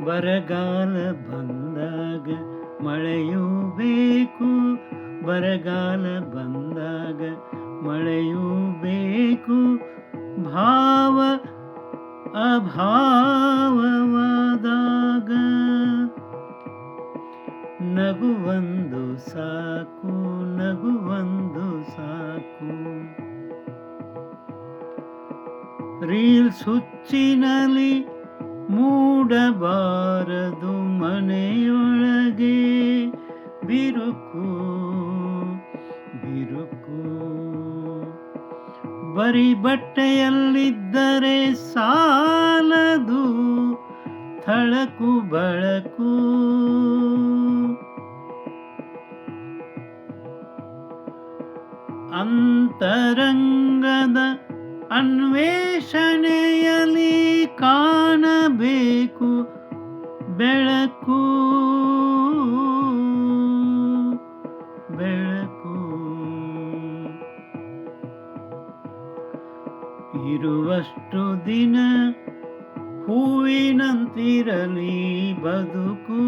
ಬರಗಾಲ ಬಂದಾಗ ಮಳೆಯೂ ಬೇಕು, ಬರಗಾಲ ಬಂದಾಗ ಮಳೆಯೂ ಬೇಕು. ಭಾವ ಅಭಾವವಾದಾಗ ನಗುವೊಂದು ಸಾಕು, ನಗುವೊಂದು ಸಾಕು. ರೀಲ್ಸ್ ಹುಚ್ಚಿನಲ್ಲಿ ಮೂಡಬಾರದು ಮನೆಯೊಳಗೆ ಬಿರುಕು ಬಿರುಕು. ಬರೀ ಬಟ್ಟೆಯಲ್ಲಿದ್ದರೆ ಸಾಲದು ಥಳಕು ಬಳಕು. ಅಂತರಂಗದ ಅನ್ವೇಷಣೆಯಲ್ಲಿ ಕಾಣಬೇಕು ಬೆಳಕು ಬೆಳಕು. ಇರುವಷ್ಟು ದಿನ ಹೂವಿನಂತಿರಲಿ ಬದುಕು,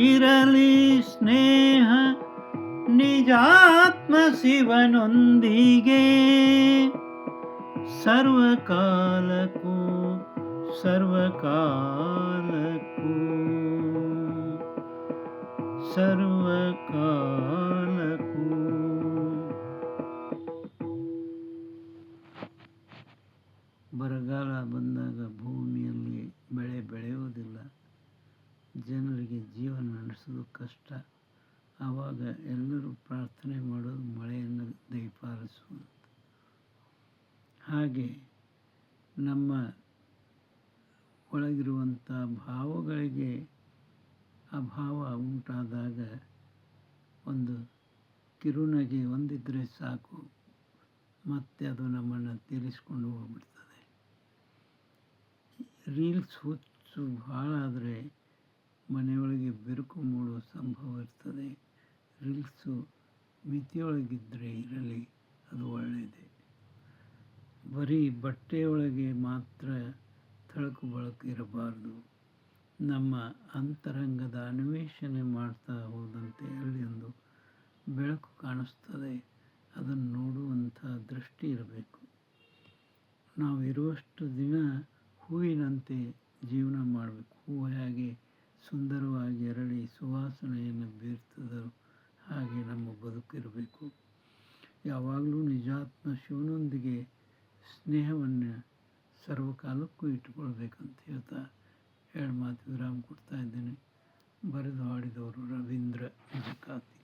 ಇರಲಿ ಸ್ನೇಹ ನಿಜಾತ್ಮ ಶಿವನೊಂದಿಗೆ. ಸರ್ವಕಾಲಕ್ಕೂ ಸರ್ವಕಾಲಕ್ಕೂ ಸರ್ವಕಾಲಕ್ಕೂ. ಬರಗಾಲ ಬಂದಾಗ ಭೂಮಿಯಲ್ಲಿ ಬೆಳೆ ಬೆಳೆಯುವುದಿಲ್ಲ, ಜನರಿಗೆ ಜೀವನ ನಡೆಸೋದು ಕಷ್ಟ. ಆವಾಗ ಎಲ್ಲರೂ ಪ್ರಾರ್ಥನೆ ಮಾಡೋದು ಮಳೆಯನ್ನು ದಯಪಾಲಿಸುವಂತ. ಹಾಗೆ ನಮ್ಮ ಒಳಗಿರುವಂಥ ಭಾವಗಳಿಗೆ ಅಭಾವ ಉಂಟಾದಾಗ ಒಂದು ಕಿರುನಗೆ ಒಂದಿದ್ದರೆ ಸಾಕು, ಮತ್ತೆ ಅದು ನಮ್ಮನ್ನು ತೀರಿಸ್ಕೊಂಡು ಹೋಗ್ಬಿಡ್ತದೆ. ರೀಲ್ಸ್ ಹುಚ್ಚು ಭಾಳ ಆದರೆ ಮನೆಯೊಳಗೆ ಬಿರುಕು ಮೂಡುವ ಸಂಭವ ಇರ್ತದೆ. ರೀಲ್ಸು ಮಿತಿಯೊಳಗಿದ್ದರೆ ಇರಲಿ, ಅದು ಒಳ್ಳೆಯದೇ. ಬರೀ ಬಟ್ಟೆಯೊಳಗೆ ಮಾತ್ರ ಥಳಕು ಬಳಕು ಇರಬಾರ್ದು. ನಮ್ಮ ಅಂತರಂಗದ ಅನ್ವೇಷಣೆ ಮಾಡ್ತಾ ಹೋದಂತೆ ಅಲ್ಲಿ ಒಂದು ಬೆಳಕು ಕಾಣಿಸ್ತದೆ. ಅದನ್ನು ನೋಡುವಂಥ ದೃಷ್ಟಿ ಇರಬೇಕು. ನಾವು ಇರುವಷ್ಟು ದಿನ ಹೂವಿನಂತೆ ಜೀವನ ಮಾಡಬೇಕು. ಹೂವು ಹೇಗೆ ಸುಂದರವಾಗಿ ಅರಳಿ ಸುವಾಸನೆಯನ್ನು ಬೀರ್ತದೋ ಹಾಗೆ ನಮ್ಮ ಬದುಕಿರಬೇಕು. ಯಾವಾಗಲೂ ನಿಜಾತ್ಮ ಶಿವನೊಂದಿಗೆ ಸ್ನೇಹವನ್ನು ಸರ್ವಕಾಲಕ್ಕೂ ಇಟ್ಟುಕೊಳ್ಬೇಕಂತ ಹೇಳ್ತಾ ಎರಡು ಮಾತು ವಿರಾಮ ಕೊಡ್ತಾ ಇದ್ದೇನೆ. ಬರೆದು ಹಾಡಿದವರು ರವೀಂದ್ರ ಜಕಾತಿ.